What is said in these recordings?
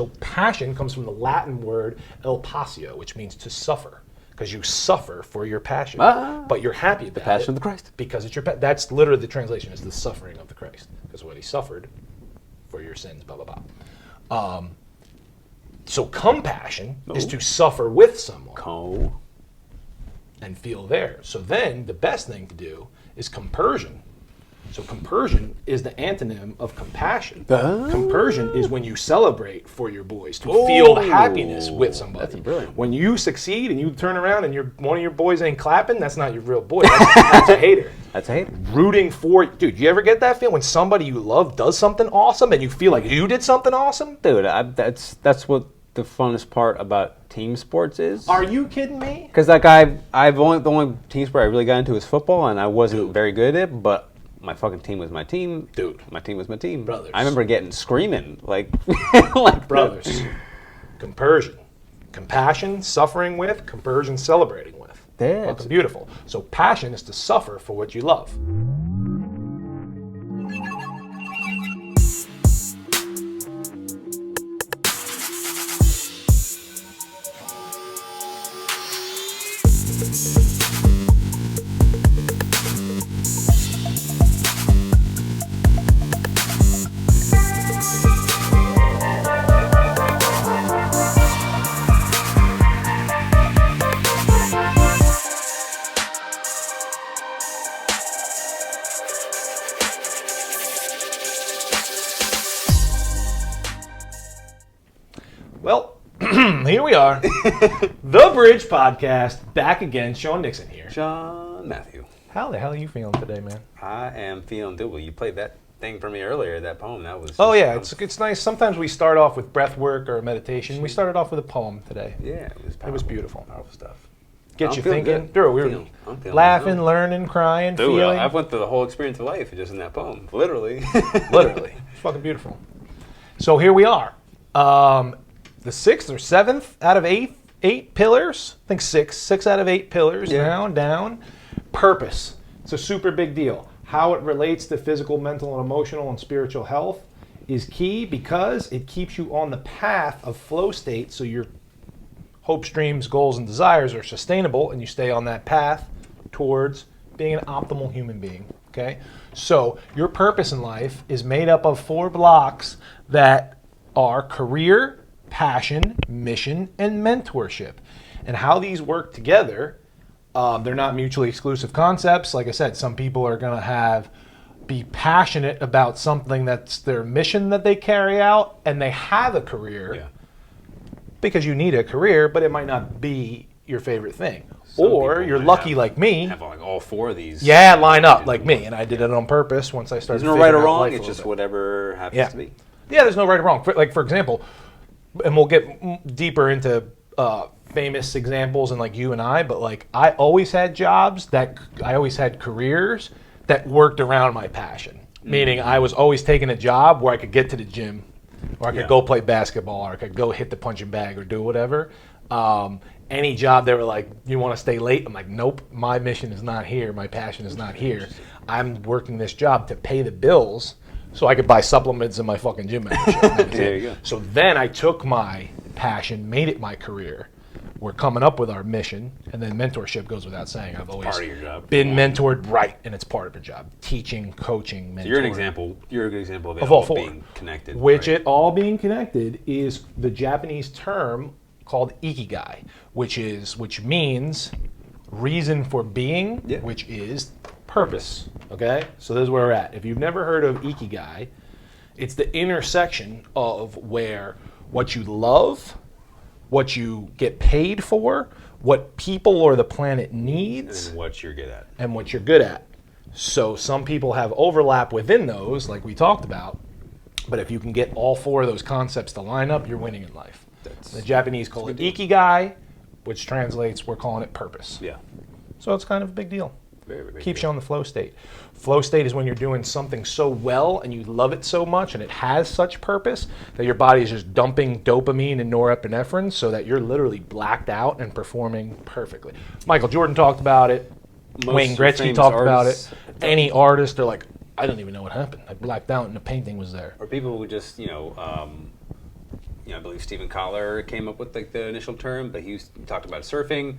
So passion comes from the Latin word el passio, which means to suffer, because you suffer for your passion, but you're happy about the passion of the Christ. because it's your that's literally the translation is the suffering of the Christ, because what he suffered for your sins, blah blah blah. So compassion is to suffer with someone and feel theirs. So then the best thing to do is compersion. So compersion is the antonym of compassion. Compersion is when you celebrate for your boys, to feel the happiness with somebody. That's brilliant. When you succeed and you turn around and one of your boys ain't clapping, that's not your real boy. That's a hater. That's a hater. Rooting for, dude, you ever get that feeling when somebody you love does something awesome and you feel like you did something awesome? Dude, that's what the funnest part about team sports is. Are you kidding me? Because like the only team sport I really got into was football, and I wasn't very good at it, but my fucking team was my team. Dude. My team was my team. Brothers. I remember screaming like Brothers. Compersion. Compassion, suffering with, compersion, celebrating with. That's Fucking beautiful. So passion is to suffer for what you love. Well, here we are. The Bridge Podcast, back again. Sean Nixon here. John Matthew. How the hell are you feeling today, man? I am feeling doable. You played that thing for me earlier, that poem. That was. Oh, yeah. It's nice. Sometimes we start off with breath work or meditation. We started off with a poem today. Yeah, it was powerful. It was beautiful. Powerful stuff. Get I'm you feeling thinking. good. Dude, we were I'm feeling laughing, good. learning, crying, Dude, feeling. I've went through the whole experience of life just in that poem. Literally. Literally. It's fucking beautiful. So here we are. The 6th or 7th out of 8 pillars. I think 6 out of 8 pillars now down. Purpose. It's a super big deal. How it relates to physical, mental, and emotional and spiritual health is key because it keeps you on the path of flow state so your hopes, dreams, goals, and desires are sustainable and you stay on that path towards being an optimal human being. Okay? So your purpose in life is made up of 4 blocks that are career, passion, mission, and mentorship. And how these work together, they're not mutually exclusive concepts. Like I said, some people are going to be passionate about something that's their mission that they carry out, and they have a career because you need a career, but it might not be your favorite thing. Or you're lucky like me. Have like all 4 of these. Yeah, line up like me, and I did it on purpose once I started. There's no right or figuring out wrong. life It's a just little bit. whatever happens to be. Yeah, there's no right or wrong. For example, and we'll get deeper into famous examples and like you and I, but like I always had careers that worked around my passion. Meaning I was always taking a job where I could get to the gym, or I could go play basketball, or I could go hit the punching bag or do whatever. Any job they were like, you want to stay late? I'm like, nope, my mission is not here. My passion is not here. I'm working this job to pay the bills so I could buy supplements in my fucking gym membership. There you go. So then I took my passion, made it my career. We're coming up with our mission, and then mentorship goes without saying. I've always part of your job. been mentored, right, and it's part of your job. Teaching, coaching, mentoring. So you're an example. You're a good example of it Of all all 4. being connected. Which right? it all being connected is the Japanese term called Ikigai, which means reason for being, which is purpose. Okay? So this is where we're at. If you've never heard of Ikigai, it's the intersection of where what you love, what you get paid for, what people or the planet needs, and what you're good at. And what you're good at. So some people have overlap within those, like we talked about, but if you can get all 4 of those concepts to line up, you're winning in life. The Japanese call it Ikigai, which translates, we're calling it purpose. Yeah. So it's kind of a big deal. Very, very Keeps big you on the flow state. Flow state is when you're doing something so well and you love it so much and it has such purpose that your body is just dumping dopamine and norepinephrine so that you're literally blacked out and performing perfectly. Michael Jordan talked about it. Wayne Gretzky talked about it. Any artist, they're like, I don't even know what happened. I blacked out and the painting was there. Or people who just, I believe Stephen Collar came up with like the initial term, but he talked about surfing.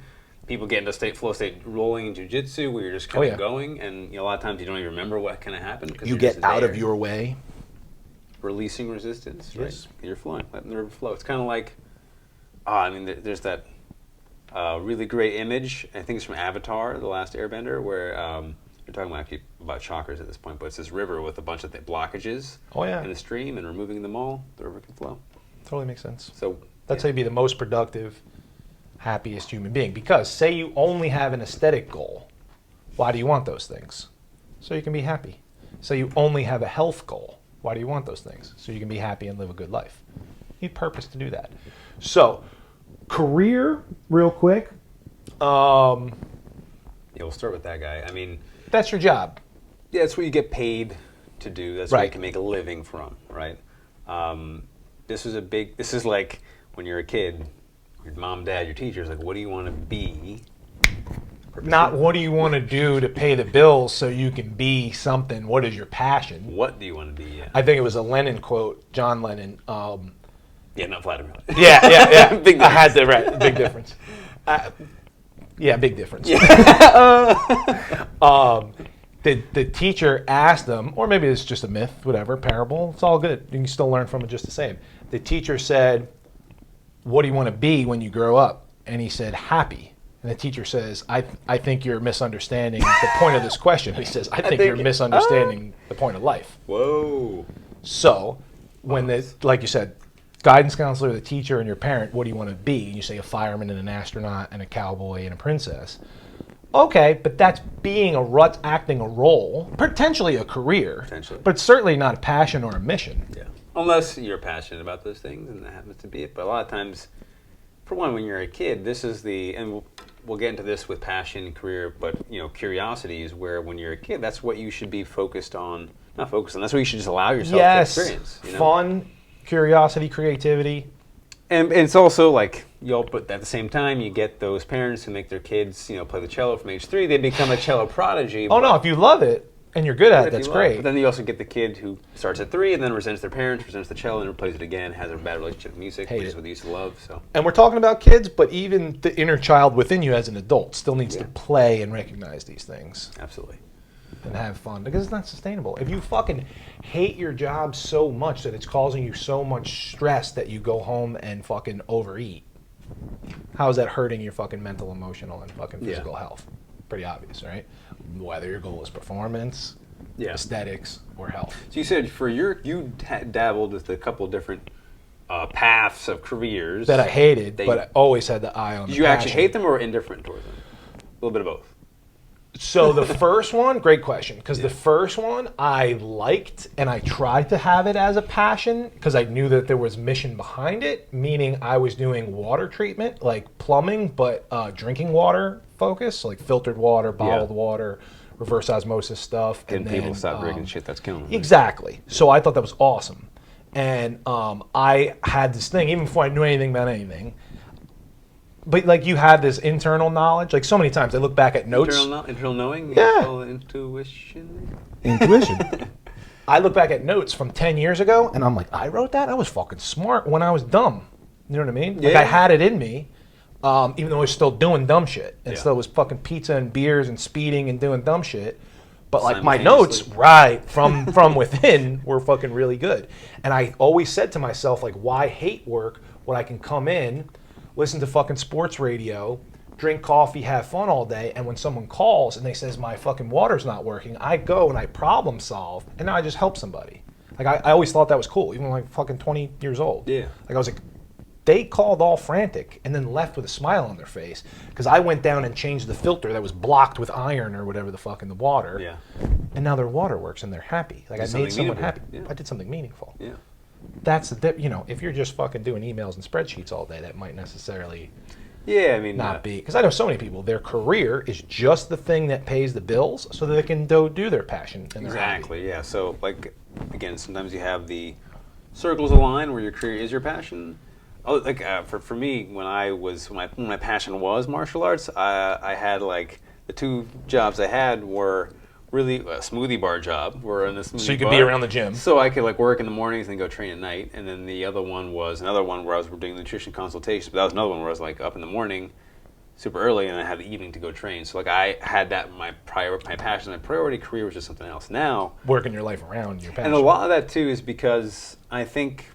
People get into flow state rolling in jiu-jitsu where you're just kind of going, and a lot of times you don't even remember what kind of happened. You get out of your way. Releasing resistance, right? Yes. You're flowing, letting the river flow. It's kind of like, there's that really great image, I think it's from Avatar, The Last Airbender, where you're talking about chakras at this point, but it's this river with a bunch of blockages in the stream, and removing them all, the river can flow. Totally makes sense. So that's how you be the most productive, happiest human being. Because say you only have an aesthetic goal, why do you want those things? So you can be happy. Say you only have a health goal, why do you want those things? So you can be happy and live a good life. You need purpose to do that. So, career, real quick. We'll start with that guy. I mean, that's your job. Yeah, that's what you get paid to do. That's what you can make a living from, right? This is like when you're a kid, your mom, dad, your teacher's like, what do you want to be? Not what do you want to do to pay the bills so you can be something. What is your passion? What do you want to be? Yeah. I think it was a Lennon quote, John Lennon. Not Vladimir. Yeah. Big difference. I had to, right, big difference. Big difference. The teacher asked them, or maybe it's just a myth, whatever, parable, it's all good. You can still learn from it just the same. The teacher said, what do you want to be when you grow up? And he said, happy. And the teacher says, I think you're misunderstanding the point of this question. He says, I think you're misunderstanding the point of life. Whoa. So, like you said, guidance counselor, the teacher, and your parent, what do you want to be? And you say a fireman and an astronaut and a cowboy and a princess. Okay, but that's being acting a role, potentially a career, but it's certainly not a passion or a mission. Yeah. Unless you're passionate about those things, and that happens to be it. But a lot of times, for one, when you're a kid, this is and we'll get into this with passion and career, but curiosity is where when you're a kid, that's what you should be focused on. Not focused on. That's what you should just allow yourself to experience. Fun, curiosity, creativity. And it's also like, but at the same time, you get those parents who make their kids, play the cello from age 3. They become a cello prodigy. No, if you love it and you're good at it, that's great. But then you also get the kid who starts at 3 and then resents their parents, resents the cello, and plays it again, has a bad relationship with music, which is what they used to love. So. And we're talking about kids, but even the inner child within you as an adult still needs to play and recognize these things. Absolutely. And have fun, because it's not sustainable. If you fucking hate your job so much that it's causing you so much stress that you go home and fucking overeat, how is that hurting your fucking mental, emotional, and fucking physical health? Pretty obvious, right? Whether your goal is performance, aesthetics, or health. So you said you dabbled with a couple of different paths of careers that I hated, but I always had the eye on. Did you actually hate them or indifferent towards them? A little bit of both. So the first one, great question, because the first one I liked and I tried to have it as a passion because I knew that there was mission behind it, meaning I was doing water treatment, like plumbing, but drinking water focus, like filtered water, bottled water, reverse osmosis stuff. Getting people to stop drinking shit that's killing them. Exactly. So I thought that was awesome. And I had this thing, even before I knew anything about anything, but like you have this internal knowledge, like so many times I look back at notes. Internal knowing? Yeah. Intuition? I look back at notes from 10 years ago and I'm like, I wrote that? I was fucking smart when I was dumb. You know what I mean? Like I had it in me, even though I was still doing dumb shit. And still was fucking pizza and beers and speeding and doing dumb shit. But like my notes, from within were fucking really good. And I always said to myself, like, why hate work when I can come in, listen to fucking sports radio, drink coffee, have fun all day, and when someone calls and they says my fucking water's not working, I go and I problem solve, and now I just help somebody. Like I always thought that was cool, even when I'm like fucking 20 years old. Yeah. Like I was like, they called all frantic and then left with a smile on their face because I went down and changed the filter that was blocked with iron or whatever the fuck in the water. Yeah. And now their water works and they're happy. Like I made someone happy. Yeah. I did something meaningful. Yeah. That's the if you're just fucking doing emails and spreadsheets all day, that might necessarily not be. Because I know so many people, their career is just the thing that pays the bills so that they can do their passion and their hobby. Yeah. So like again, sometimes you have the circles align where your career is your passion. Oh, like for me, when my passion was martial arts, I had like the two jobs I had were really a smoothie bar job. We're in a smoothie So you could bar. be around the gym. So I could like work in the mornings and go train at night. And then the other one was another one where I was doing nutrition consultations. But that was another one where I was like up in the morning, super early, and I had the evening to go train. So like I had that my passion, my priority career was just something else. Now Working your life around your passion. and a lot of that too is because I think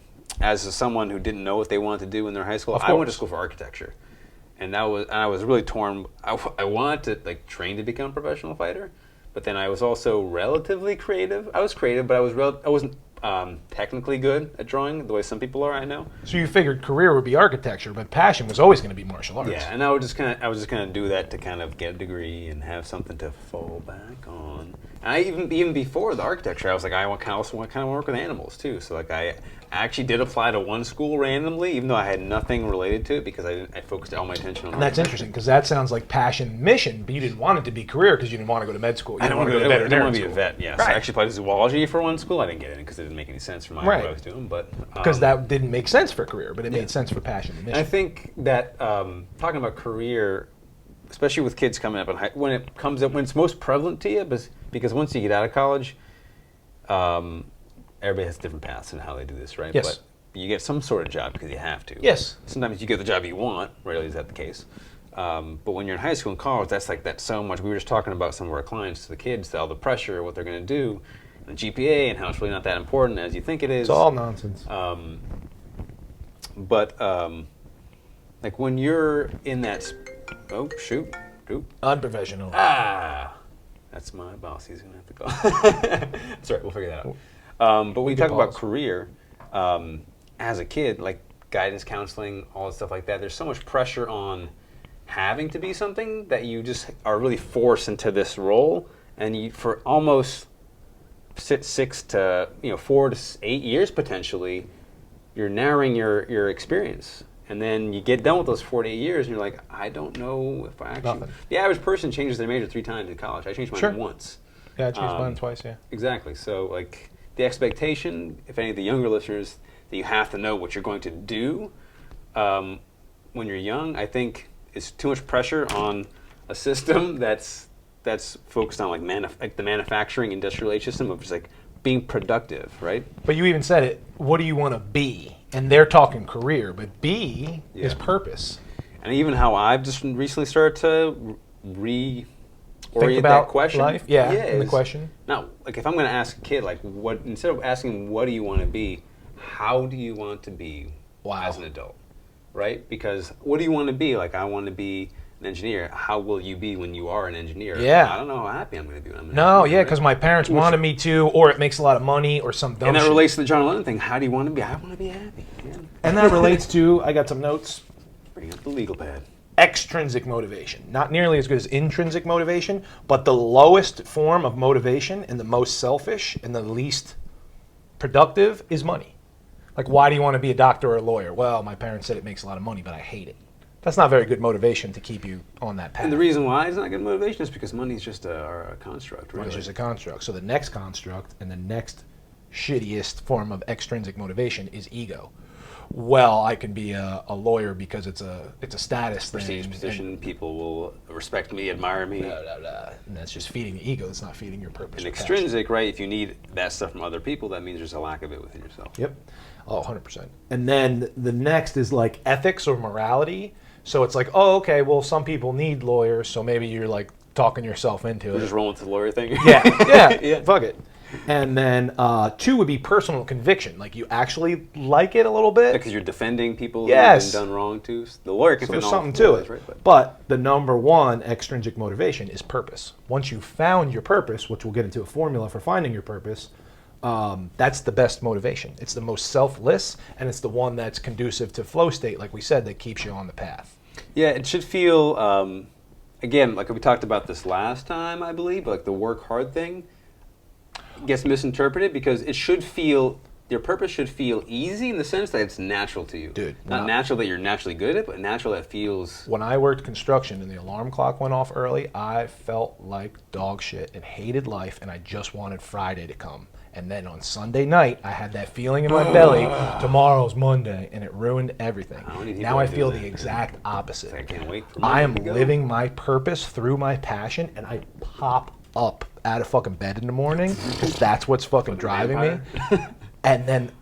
as someone who didn't know what they wanted to do in their high school, I went to school for architecture. And I was really torn. I wanted to like train to become a professional fighter, but then I was also relatively creative. I was creative, but I wasn't technically good at drawing the way some people are. I know. So you figured career would be architecture, but passion was always going to be martial arts. Yeah, and I was just gonna do that to kind of get a degree and have something to fall back on. And I even before the architecture, I was like, I also want to work with animals too. So like I actually did apply to one school randomly, even though I had nothing related to it because I focused all my attention on. And that's interesting because that sounds like passion and mission, but you didn't want it to be career because you didn't want to go to med school. You I didn't want to go to veterinary be a school. vet. Yeah, Right. so I actually applied to zoology for one school. I didn't get in because it didn't make any sense for what I was doing. But Because that didn't make sense for career, but it made sense for passion and mission. I think that talking about career, especially with kids coming up, when it's most prevalent to you, because once you get out of college, everybody has different paths in how they do this, right? Yes. But you get some sort of job because you have to. Yes. Sometimes you get the job you want. Rarely is that the case. But when you're in high school and college, that's so much. We were just talking about some of our clients, the kids, all the pressure, what they're going to do, and the GPA, and how it's really not that important as you think it is. It's all nonsense. Like when you're in that, shoot. Unprofessional. That's my boss. He's gonna have to go. That's all right. We'll figure that out. But when you talk about career, as a kid, like guidance counseling, all that stuff like that, there's so much pressure on having to be something that you just are really forced into this role, and you for almost 6 to 4 to 8 years potentially, you're narrowing your experience. And then you get done with those 4 to 8 years, and you're like, I don't know if I actually. Nothing. The average person changes their major 3 times in college. I changed mine once. Yeah, I changed mine twice, yeah. Exactly. So, like, the expectation, if any of the younger listeners, that you have to know what you're going to do when you're young, I think is too much pressure on a system that's focused on like the manufacturing industrial age system of just like being productive, right? But you even said it. What do you want to be? And they're talking career, but B is purpose. And even how I've just recently started to reorient about that question. Life? Yeah, in the question. Now, like if I'm going to ask a kid, like what instead of asking what do you want to be, how do you want to be as an adult, right? Because what do you want to be? Like I want to be an engineer. How will you be when you are an engineer? Yeah. I don't know how happy I'm going to be when I'm an No, engineer. yeah, because my parents wanted me to, or it makes a lot of money, or some dumb And that shit. relates to the John Lennon thing. How do you want to be? I want to be happy. Yeah. And that relates to, I got some notes, Bring up the legal pad. extrinsic motivation. Not nearly as good as intrinsic motivation, but the lowest form of motivation and the most selfish and the least productive is money. Like, why do you want to be a doctor or a lawyer? Well, my parents said it makes a lot of money, but I hate it. That's not very good motivation to keep you on that path. And the reason why it's not good motivation is because money is just a construct, really. Money's just a construct. So the next construct and the next shittiest form of extrinsic motivation is ego. Well, I can be a lawyer because it's a status thing. Prestige position, people will respect me, admire me. Blah, blah, blah. And that's just feeding the ego. It's not feeding your purpose. And or passion. extrinsic, right? If you need that stuff from other people, that means there's a lack of it within yourself. Yep. Oh, 100%. And then the next is like ethics or morality. So it's like, oh, okay, well, some people need lawyers, so maybe you're like talking yourself into We're it. just rolling with the lawyer thing. Yeah, fuck it. And then 2 would be personal conviction. Like you actually like it a little bit. Because you're defending people Yes. who have been done wrong to. The lawyer can So defend there's all something to lawyers, it. right? But the number 1 extrinsic motivation is purpose. Once you've found your purpose, which we'll get into a formula for finding your purpose, that's the best motivation. It's the most selfless, and it's the one that's conducive to flow state, like we said, that keeps you on the path. Yeah, it should feel, again, like we talked about this last time, I believe, like the work hard thing gets misinterpreted because it should feel, your purpose should feel easy in the sense that it's natural to you. Dude, Not natural that you're naturally good at, but natural that feels... When I worked construction and the alarm clock went off early, I felt like dog shit and hated life, and I just wanted Friday to come. And then on Sunday night, I had that feeling in my belly, tomorrow's Monday, and it ruined everything. Now I feel the exact opposite. I can't wait for I Monday am to go. living my purpose through my passion, and I pop up out of fucking bed in the morning because that's what's fucking driving me. vampire. And then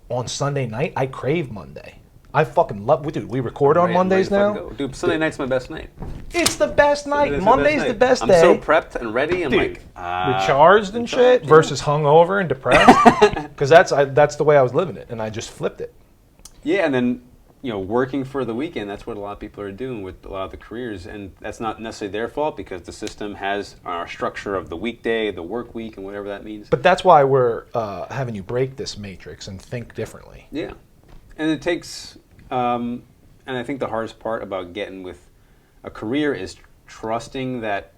on Sunday night, I crave Monday. I fucking love, dude, we record on Mondays ready to now. fucking go. Dude, Sunday night's my best night. It's the best night. It's my Monday's best the night. best I'm day. so prepped and ready. I'm Dude, like, recharged and shit yeah. versus hungover and depressed. Because that's the way I was living it, and I just flipped it. Yeah, and then, working for the weekend, that's what a lot of people are doing with a lot of the careers, and that's not necessarily their fault because the system has our structure of the weekday, the work week, and whatever that means. But that's why we're having you break this matrix and think differently. Yeah, and it takes, and I think the hardest part about getting with a career is trusting that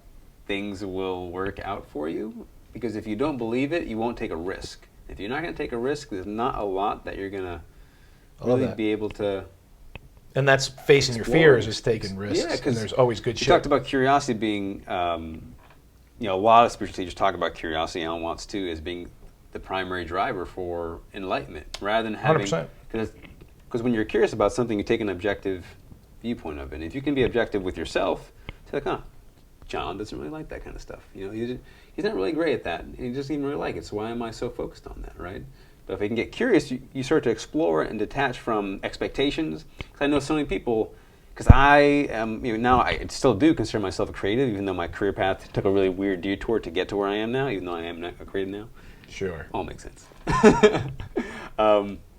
things will work out for you, because if you don't believe it, you won't take a risk. If you're not going to take a risk, there's not a lot that you're going to really be able to. And that's facing your fears is taking risks. Yeah, because there's always good shit. You talked about curiosity being, a lot of spiritual teachers talk about curiosity, Alan Watts too, as being the primary driver for enlightenment, rather than having. 100%. Because when you're curious about something, you take an objective viewpoint of it. And if you can be objective with yourself, it's like, John doesn't really like that kind of stuff. He's not really great at that. He doesn't even really like it. So why am I so focused on that, right? But if you can get curious, you start to explore and detach from expectations. Because I know so many people, because I am, now I still do consider myself a creative, even though my career path took a really weird detour to get to where I am now, even though I am not a creative now. Sure. All makes sense.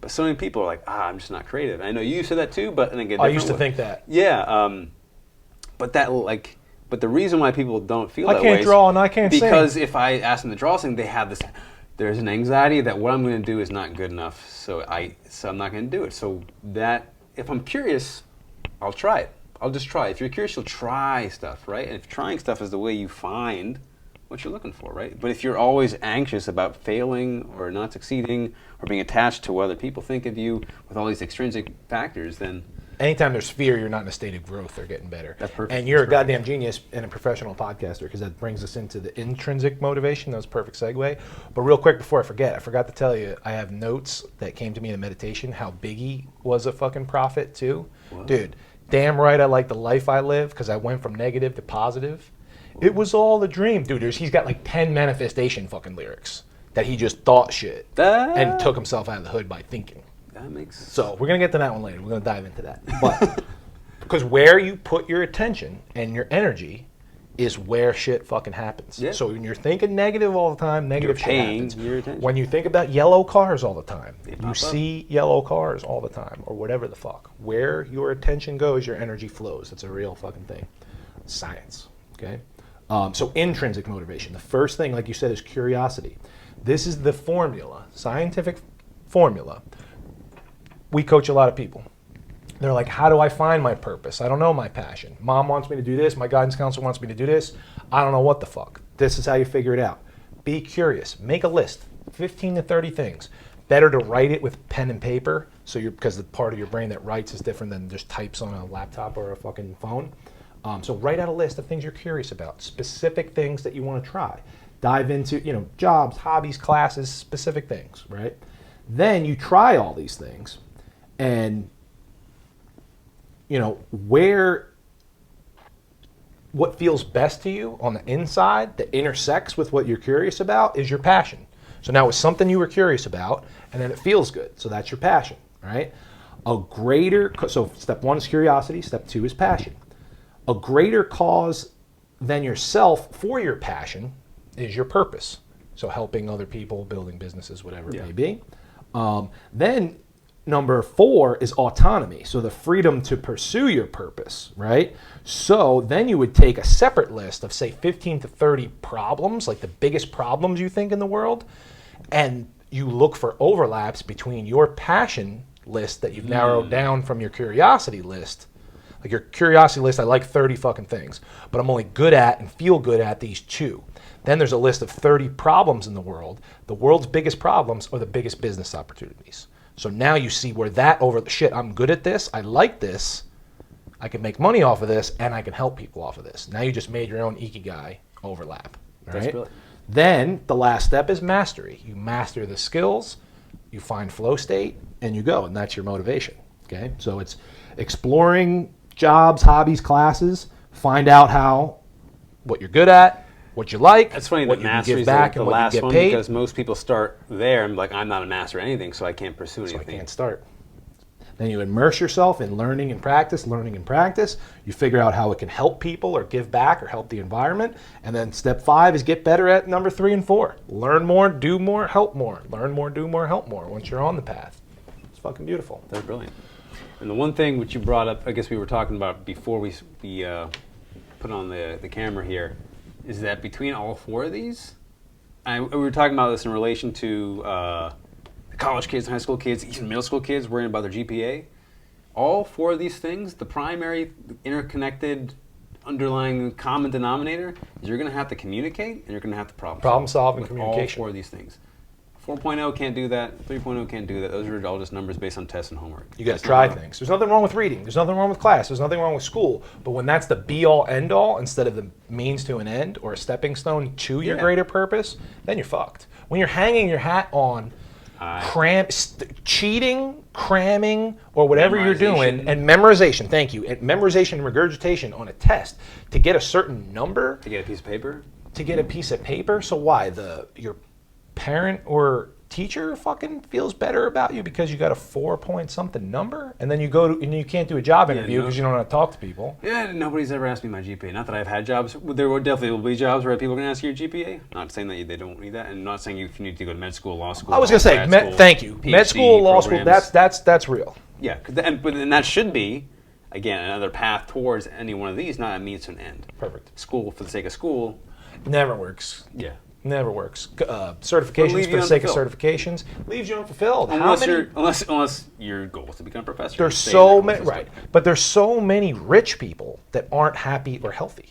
But so many people are like, I'm just not creative. And I know you said that too, but in a different I used to way. think that. Yeah. But the reason why people don't feel that way I can't draw and I can't sing. Because if I ask them to draw something, they have this. There's an anxiety that what I'm going to do is not good enough, so I'm not going to do it. So that if I'm curious, I'll try it. I'll just try. If you're curious, you'll try stuff, right? And if trying stuff is the way you find what you're looking for, right? But if you're always anxious about failing or not succeeding or being attached to what other people think of you with all these extrinsic factors, then anytime there's fear, you're not in a state of growth or getting better. That's perfect. And you're a goddamn genius and a professional podcaster, because that brings us into the intrinsic motivation. That was a perfect segue. But real quick before I forgot to tell you, I have notes that came to me in a meditation, how Biggie was a fucking prophet too. What? Dude, damn right I like the life I live, because I went from negative to positive. It was all a dream. Dude, he's got like 10 manifestation fucking lyrics that he just thought shit and took himself out of the hood by thinking. That makes sense. So we're going to get to that one later. We're going to dive into that. But because where you put your attention and your energy is where shit fucking happens. Yeah. So when you're thinking negative all the time, negative shit happens. Your attention. When you think about yellow cars all the time, you see yellow cars all the time, or whatever the fuck. Where your attention goes, your energy flows. It's a real fucking thing. Science. Okay? So intrinsic motivation. The first thing, like you said, is curiosity. This is the formula, scientific formula. We coach a lot of people. They're like, how do I find my purpose? I don't know my passion. Mom wants me to do this. My guidance counselor wants me to do this. I don't know what the fuck. This is how you figure it out. Be curious. Make a list. 15 to 30 things. Better to write it with pen and paper, because the part of your brain that writes is different than just types on a laptop or a fucking phone. So write out a list of things you're curious about, specific things that you want to try. Dive into, jobs, hobbies, classes, specific things, right? Then you try all these things, and what feels best to you on the inside that intersects with what you're curious about is your passion. So now it's something you were curious about, and then it feels good. So that's your passion, right? So step 1 is curiosity. Step 2 is passion. A greater cause than yourself for your passion is your purpose. So helping other people, building businesses, whatever it may be. Then number 4 is autonomy. So the freedom to pursue your purpose, right? So then you would take a separate list of, say, 15 to 30 problems, like the biggest problems you think in the world, and you look for overlaps between your passion list that you've narrowed down from your curiosity list. Like your curiosity list, I like 30 fucking things, but I'm only good at and feel good at these 2. Then there's a list of 30 problems in the world. The world's biggest problems are the biggest business opportunities. So now you see where I'm good at this, I like this, I can make money off of this, and I can help people off of this. Now you just made your own Ikigai overlap. Right? That's brilliant. Then the last step is mastery. You master the skills, you find flow state, and you go, and that's your motivation. Okay? So it's exploring jobs, hobbies, classes, find out what you're good at, what you like, That's funny what that you can mastery give is back, the and what last you get one paid. because most people start there and like, I'm not a master at anything, so I can't pursue So I anything. can't start. Then you immerse yourself in learning and practice. You figure out how it can help people or give back or help the environment. And then step 5 is get better at number 3 and 4. Learn more, do more, help more. Learn more, do more, help more once you're on the path. It's fucking beautiful. That's brilliant. And the one thing which you brought up, I guess we were talking about before we put on the camera here, is that between all 4 of these, we were talking about this in relation to college kids, high school kids, even middle school kids worrying about their GPA. All 4 of these things, the primary interconnected underlying common denominator is you're going to have to communicate and you're going to have to problem solve and with communication. all 4 of these things. 4.0 can't do that. 3.0 can't do that. Those are all just numbers based on tests and homework. You got to try things. There's nothing wrong with reading. There's nothing wrong with class. There's nothing wrong with school. But when that's the be-all, end-all instead of the means to an end or a stepping stone to your greater purpose, then you're fucked. When you're hanging your hat on cheating, cramming, or whatever you're doing, and memorization, thank you, and memorization and regurgitation on a test to get a certain number. To get a piece of paper? To get a piece of paper? So why? Your parent or teacher fucking feels better about you because you got a 4-point-something number, and then you go to, and you can't do a job interview because you don't know how to talk to people. Yeah, nobody's ever asked me my GPA. Not that I've had jobs. There will definitely be jobs where people are going to ask you your GPA. Not saying that they don't need that, and not saying if you need to go to med school, law school. I was going to say, thank you. PhD med school, law school, programs. that's real. Yeah, but that should be, again, another path towards any one of these, not a means to an end. Perfect. School for the sake of school. Never works. Yeah. Never works. Certifications for the sake of certifications leaves you unfulfilled. Unless your goal is to become a professor. There's so many, right? But there's so many rich people that aren't happy or healthy.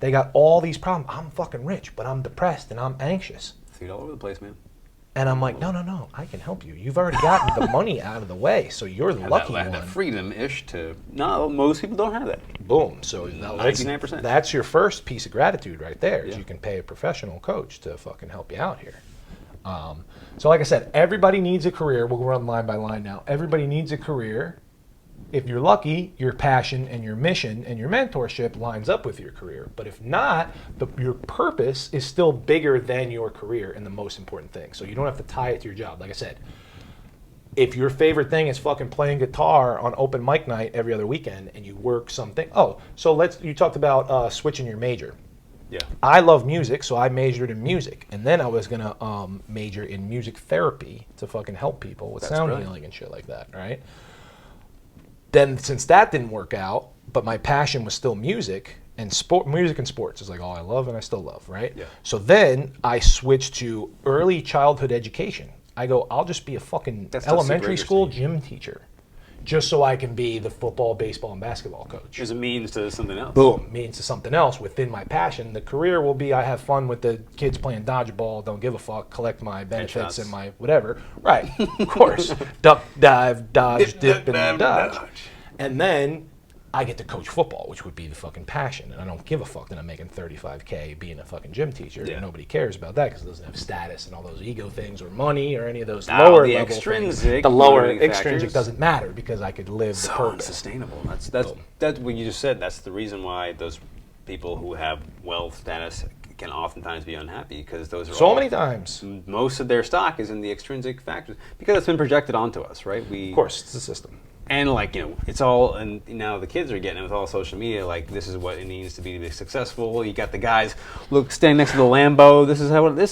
They got all these problems. I'm fucking rich, but I'm depressed and I'm anxious. See it all over the place, man. And I'm like, no, I can help you. You've already gotten the money out of the way, so you're the lucky one. That freedom-ish to... No, most people don't have that. Boom. So 99%. That's your first piece of gratitude right there, is you can pay a professional coach to fucking help you out here. So like I said, everybody needs a career. We'll run line by line now. Everybody needs a career. If you're lucky, your passion and your mission and your mentorship lines up with your career. But if not, your purpose is still bigger than your career and the most important thing. So you don't have to tie it to your job. Like I said, if your favorite thing is fucking playing guitar on open mic night every other weekend and you work something. Oh, so you talked about switching your major. Yeah. I love music, so I majored in music. And then I was going to major in music therapy to fucking help people with sound healing and shit like that, right? Then, since that didn't work out, but my passion was still music and music and sports is like all I love and I still love, right? Yeah. So then I switched to early childhood education. I go, I'll just be a fucking elementary school gym teacher, just so I can be the football, baseball, and basketball coach. As a means to something else. Boom, means to something else within my passion. The career will be I have fun with the kids playing dodgeball, don't give a fuck, collect my benefits and my whatever. Right, of course. Duck, dive, dodge, dip, and dodge. And then I get to coach football, which would be the fucking passion. And I don't give a fuck that I'm making $35K being a fucking gym teacher. Yeah. Nobody cares about that because it doesn't have status and all those ego things or money or any of those lower level extrinsic things. The lower extrinsic doesn't matter because I could live the purpose. Sustainable. That's what you just said. That's the reason why those people who have wealth status can oftentimes be unhappy because those are so many times. Most of their stock is in the extrinsic factors because it's been projected onto us, right? Of course, it's the system. And like, it's all, and now the kids are getting it with all social media, like this is what it means to be successful. You got the guys, look, standing next to the Lambo, this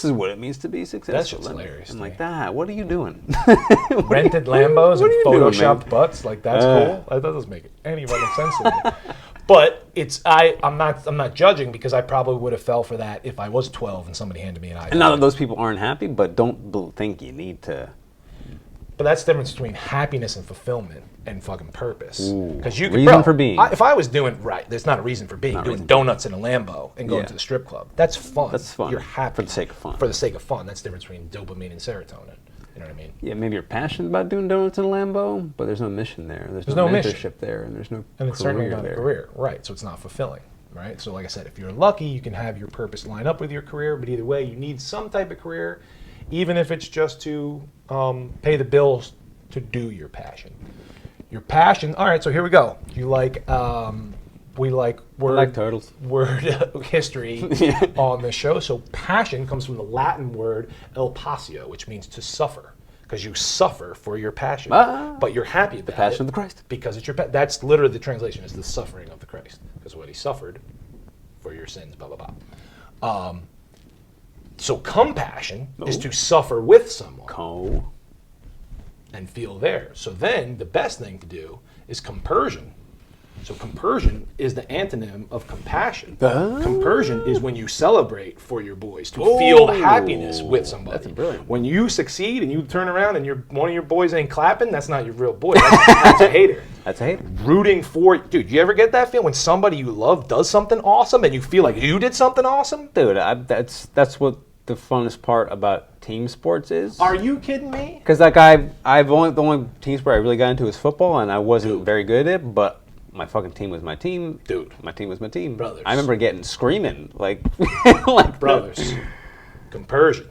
is what it means to be successful. That's just hilarious. I'm like, what are you doing? Rented Lambos and photoshopped butts, like that's cool. That doesn't make any fucking sense to me. But I'm not judging because I probably would have fell for that if I was 12 and somebody handed me an iPad. And not that those people aren't happy, but don't think you need to. But that's the difference between happiness and fulfillment and fucking purpose. Because you can, for being. If I was doing there's not a reason for being. Doing donuts in a Lambo and going to the strip club. That's fun. That's fun. You're happy. For the sake of fun. For the sake of fun. That's the difference between dopamine and serotonin. You know what I mean? Yeah, maybe you're passionate about doing donuts in a Lambo, but there's no mission there. There's no mentorship there, and there's no and it's certainly not a career. Right, so it's not fulfilling. Right? So like I said, if you're lucky, you can have your purpose line up with your career, but either way, you need some type of career, even if it's just to pay the bills to do your passion. Your passion, all right, so here we go. You like we like I like turtles. word history on the show. So passion comes from the Latin word el patio, which means to suffer, because you suffer for your passion, but you're happy about The passion it of the Christ. because it's your that's literally the translation is the suffering of the Christ, because what he suffered for your sins, blah blah blah. So compassion is to suffer with someone and feel there. So then the best thing to do is compersion. So compersion is the antonym of compassion. Compersion is when you celebrate for your boys, to feel happiness with somebody. That's brilliant. When you succeed and you turn around and one of your boys ain't clapping, that's not your real boy. That's a hater. That's a hater. Rooting for, dude, you ever get that feeling when somebody you love does something awesome and you feel like you did something awesome? Dude, that's what the funnest part about team sports is. Are you kidding me? Because like the only team sport I really got into was football, and I wasn't very good at it, but my fucking team was my team. Dude. My team was my team. Brothers. I remember screaming like Brothers. Compersion.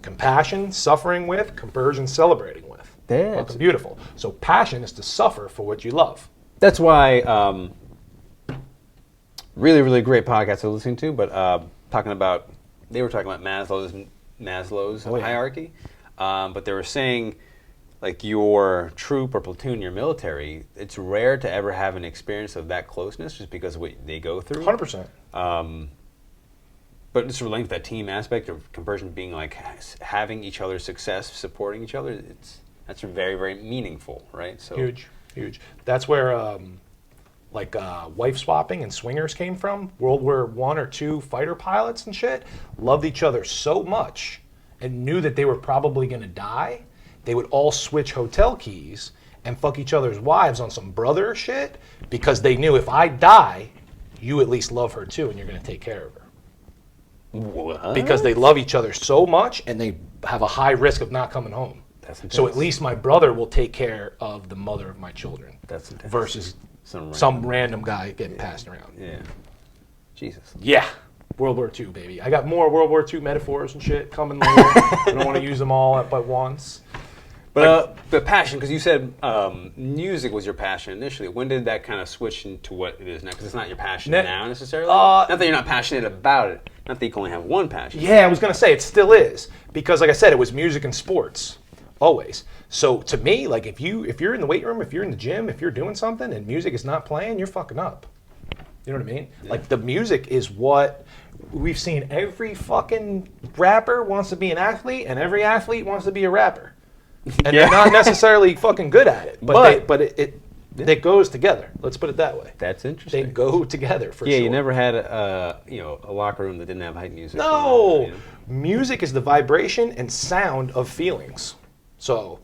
Compassion, suffering with, compersion, celebrating with. That's beautiful. So passion is to suffer for what you love. That's why really, really great podcast I was listening to, but they were talking about Maslow's hierarchy, but they were saying, like, your troop or platoon, your military, it's rare to ever have an experience of that closeness just because of what they go through. 100%. But it's related to that team aspect of conversion being like having each other's success, supporting each other. That's very, very meaningful, right? So Huge. That's where wife swapping and swingers came from. World War I or II fighter pilots and shit loved each other so much and knew that they were probably going to die. They would all switch hotel keys and fuck each other's wives on some brother shit because they knew if I die, you at least love her too and you're going to take care of her. What? Because they love each other so much and they have a high risk of not coming home. That's intense. So at least my brother will take care of the mother of my children. That's intense. Versus some random guy getting passed around. Yeah. Jesus. Yeah. World War II, baby. I got more World War II metaphors and shit coming later. I don't want to use them all at once. But passion, because you said music was your passion initially. When did that kind of switch into what it is now? Because it's not your passion now necessarily. Not that you're not passionate about it. Not that you can only have one passion. Yeah, I was going to say, it still is. Because like I said, it was music and sports. Always. So to me, like if you're in the weight room, if you're in the gym, if you're doing something and music is not playing, you're fucking up. You know what I mean? Yeah. Like the music is what we've seen. Every fucking rapper wants to be an athlete and every athlete wants to be a rapper. And they're not necessarily fucking good at it. But it goes together. Let's put it that way. That's interesting. They go together for sure. Yeah, you never had a locker room that didn't have hype music. No. Music is the vibration and sound of feelings. So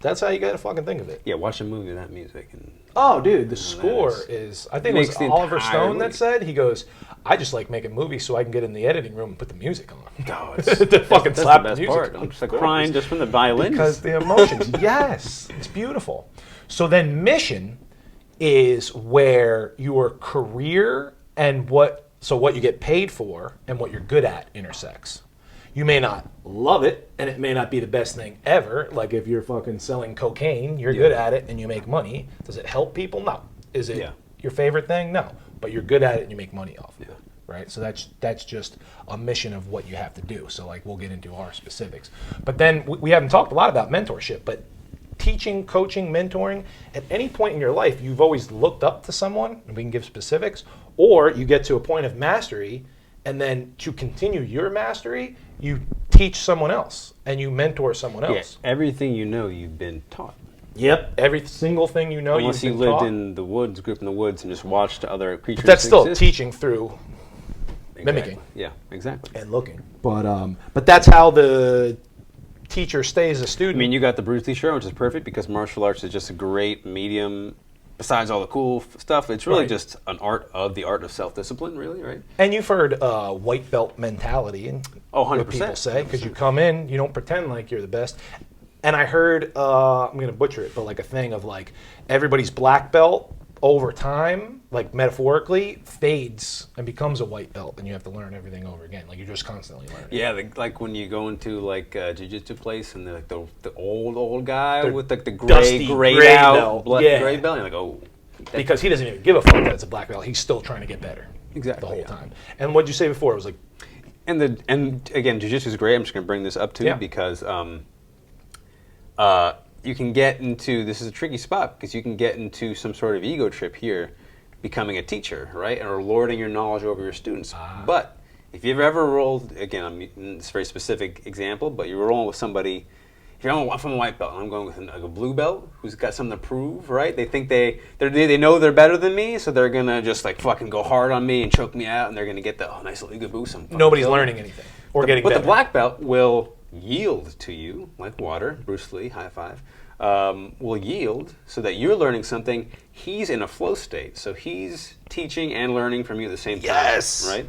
that's how you got to fucking think of it. Yeah, watch a movie with that music. Oh, dude, the score is... I think it was Oliver Stone that said, he goes, I just like making movies so I can get in the editing room and put the music on. Oh, that's the best music part. I'm just like crying just from the violins. Because the emotions. Yes, it's beautiful. So then mission is where your career and what you get paid for and what you're good at intersects. You may not love it, and it may not be the best thing ever. Like if you're fucking selling cocaine, you're good at it, and you make money. Does it help people? No. Is it your favorite thing? No. But you're good at it, and you make money off of it. Right? So that's just a mission of what you have to do. So like we'll get into our specifics. But then we haven't talked a lot about mentorship, but teaching, coaching, mentoring, at any point in your life, you've always looked up to someone, and we can give specifics, or you get to a point of mastery, and then to continue your mastery, you teach someone else and you mentor someone else. Yeah, everything you know, you've been taught. Yep, every single thing you know, unless you've you been lived taught. in the woods, grew up in the woods, and just watched other creatures. But that's still exist. Teaching through mimicking. Yeah, exactly. And looking. But that's how the teacher stays a student. I mean, you got the Bruce Lee show, which is perfect because martial arts is just a great medium. Besides all the cool stuff, it's really just the art of self-discipline, really, right? And you've heard white belt mentality, and 100%. what people say, because you come in, you don't pretend like you're the best. And I heard, I'm going to butcher it, but like a thing of like everybody's black belt over time, like metaphorically, fades and becomes a white belt, and you have to learn everything over again. Like you're just constantly learning. Yeah, like when you go into like a jiu-jitsu place and like the old guy with like the grayed out gray belt, you're like, oh. Because he doesn't even give a fuck that it's a black belt. He's still trying to get better. Exactly. The whole time. And what did you say before? It was like... And again, jiu-jitsu is great. I'm just going to bring this up too because you can get into, this is a tricky spot because you can get into some sort of ego trip here, becoming a teacher, right? Or lording your knowledge over your students. But if you've ever rolled, again, it's a very specific example, but you're rolling with somebody, if you're from a white belt, and I'm going with a blue belt who's got something to prove, right? They think they know they're better than me, so they're gonna just like fucking go hard on me and choke me out, and they're gonna get the nice little ego boost. Nobody's learning anything or getting better. But the black belt will yield to you like water. Bruce Lee, high five. Will yield so that you're learning something. He's in a flow state, so he's teaching and learning from you at the same time. Yes, right.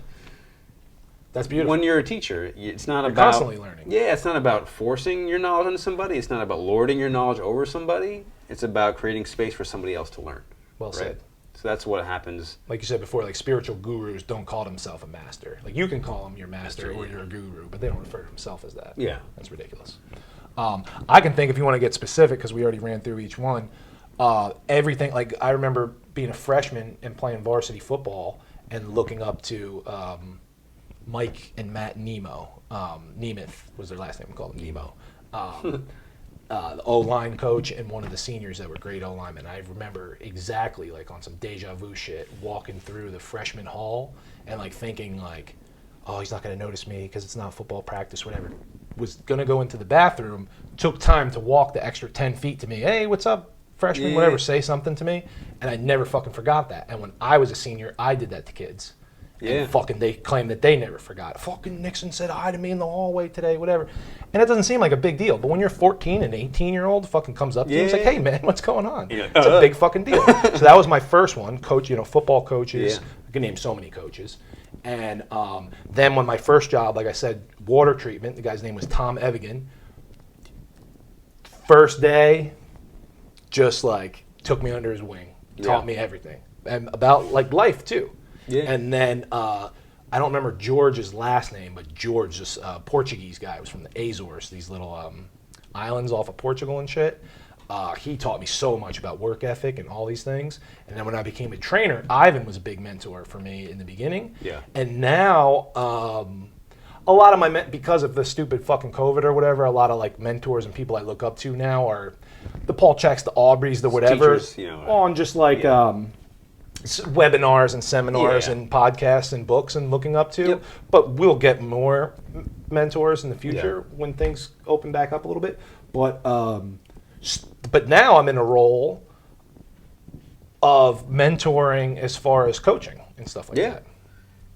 That's beautiful. When you're a teacher, it's not you're about constantly learning. Yeah, it's not about forcing your knowledge onto somebody. It's not about lording your knowledge over somebody. It's about creating space for somebody else to learn. Well said. So that's what happens. Like you said before, like spiritual gurus don't call themselves a master. Like you can call them your master or you're a guru, but they don't refer to themselves as that. Yeah. That's ridiculous. I can think, if you want to get specific, because we already ran through each one, everything, like I remember being a freshman and playing varsity football and looking up to Mike and Matt Nemo. Nemeth was their last name. We called him Nemo. The O-line coach and one of the seniors that were great O-linemen. I remember exactly, like on some deja vu shit, walking through the freshman hall and like thinking like, oh, he's not going to notice me because it's not football practice, whatever. Was going to go into the bathroom, took time to walk the extra 10 feet to me. Hey, what's up, freshman, whatever, say something to me. And I never fucking forgot that. And when I was a senior, I did that to kids. And fucking they claim that they never forgot. Fucking Nixon said hi to me in the hallway today, whatever. And it doesn't seem like a big deal. But when you're 14, an 18-year-old fucking comes up to you and is like, hey, man, what's going on? It's a big fucking deal. So that was my first one. Coach, football coaches. I can name so many coaches. And then when my first job, like I said, water treatment, the guy's name was Tom Evigan. First day, just like took me under his wing, taught me everything. And about like life too. Yeah. And then I don't remember George's last name, but George, this Portuguese guy, was from the Azores, these little islands off of Portugal and shit. He taught me so much about work ethic and all these things. And then when I became a trainer, Ivan was a big mentor for me in the beginning. Yeah. And now a lot of my because of the stupid fucking COVID or whatever, a lot of like mentors and people I look up to now are the Paul Checks, the Aubreys, the whatever, teachers, on just like webinars and seminars and podcasts and books and looking up to. But we'll get more mentors in the future when things open back up a little bit. But now I'm in a role of mentoring as far as coaching and stuff like that.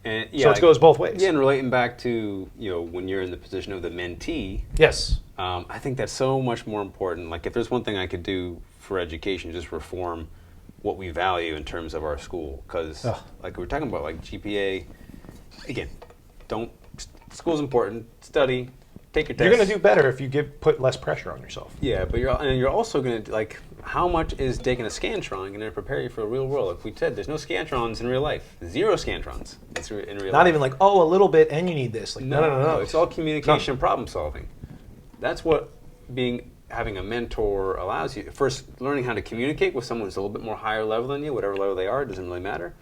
And so it goes both ways. Yeah, and relating back to when you're in the position of the mentee. Yes. I think that's so much more important. Like if there's one thing I could do for education, just reform what we value in terms of our school. Because like we're talking about, like GPA. Again, school's important. Study. Take your tests. You're going to do better if you put less pressure on yourself. Yeah, but you're also going to, like, how much is taking a Scantron going to prepare you for the real world? Like we said, there's no Scantrons in real life. Zero Scantrons in real life. Not even like, a little bit and you need this. Like, no. It's all communication and problem solving. That's what having a mentor allows you. First, learning how to communicate with someone who's a little bit more higher level than you, whatever level they are, it doesn't really matter.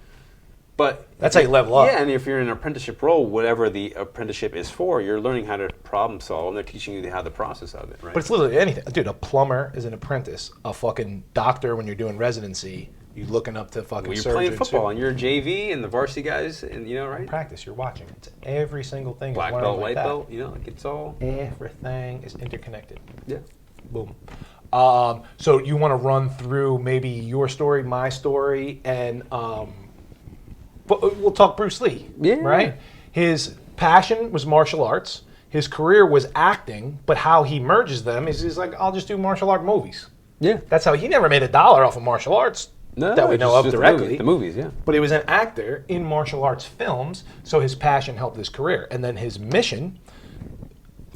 But that's how you level up. Yeah, and if you're in an apprenticeship role, whatever the apprenticeship is for, you're learning how to problem solve, and they're teaching you how the process of it, right? But it's literally anything. Dude, a plumber is an apprentice. A fucking doctor, when you're doing residency, you're looking up to fucking surgeons. You're playing football, and you're a JV, and the varsity guys, and right? In practice, you're watching. It's every single thing. Black belt, white belt, like it's all. Everything is interconnected. Yeah. Boom. So you want to run through maybe your story, my story, and but we'll talk Bruce Lee, right? His passion was martial arts. His career was acting, but how he merges them is he's like, I'll just do martial art movies. Yeah. That's how he never made $1 off of martial arts that we know of directly. The movies, yeah. But he was an actor in martial arts films, so his passion helped his career. And then his mission,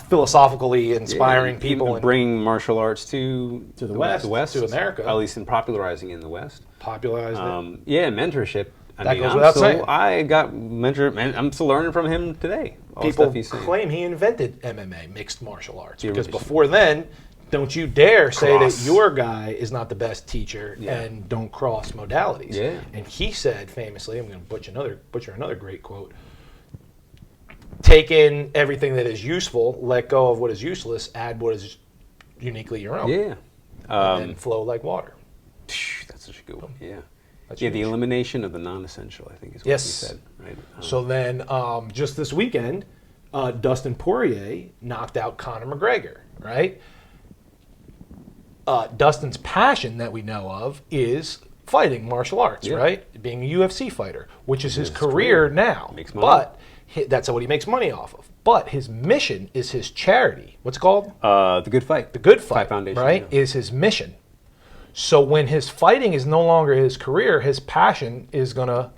philosophically inspiring people. And bringing martial arts to the West, to America. At least in popularizing in the West. Popularized it. Yeah, mentorship. That goes without saying. I got mentored, and I'm still learning from him today. People claim he invented MMA, mixed martial arts, because before then, don't you dare say Cross. that your guy is not the best teacher Yeah. and don't cross modalities. Yeah. And he said famously, I'm going to butcher another great quote, take in everything that is useful, let go of what is useless, add what is uniquely your own. Yeah. And then flow like water. That's such a good one. Yeah. That's Yeah, the huge. elimination of the non-essential, I think is what Yes. you said. Right. So then, just this weekend, Dustin Poirier knocked out Conor McGregor, right? Dustin's passion that we know of is fighting martial arts, Yeah. right? Being a UFC fighter, which is his His career career. now. Makes money. But that's what he makes money off of. But his mission is his charity. What's it called? The Good Fight. The Good Fight, Foundation, right? yeah. Is his mission. So when his fighting is no longer his career, his passion is going to